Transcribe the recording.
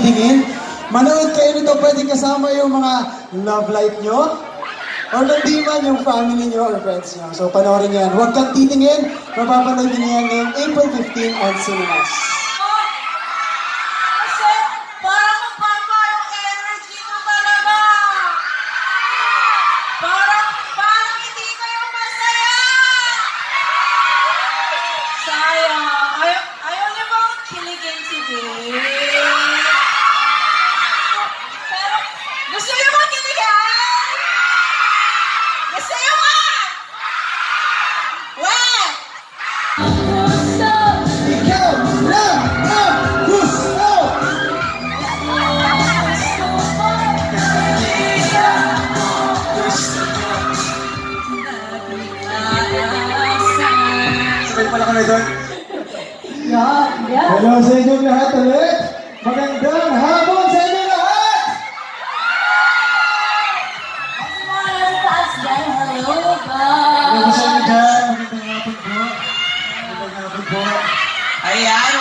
titingin. Manood kayo nito, pwede kasama yung mga love life nyo. O hindi man yung family nyo or friends nyo. So panoorin yan. Huwag kang titingin. Mapapanood nyo yan ngayong April 15 on cinemas. Kasi parang mapapa yung energy mo talaga. Parang hindi kayo masaya. Sayang. Ayaw niyo bang kiligin si Dave? Pero gusto niyo bang kiligin? Gusto niyo ba? What? Ikaw lang ang gusto! Sabay pala kami doon. Hello sa inyong lahat ulit. Magandang hapon sa inyong lahat! Hello sa inyo dyan. Magandang hapon po. Magandang hapon po. Ayan,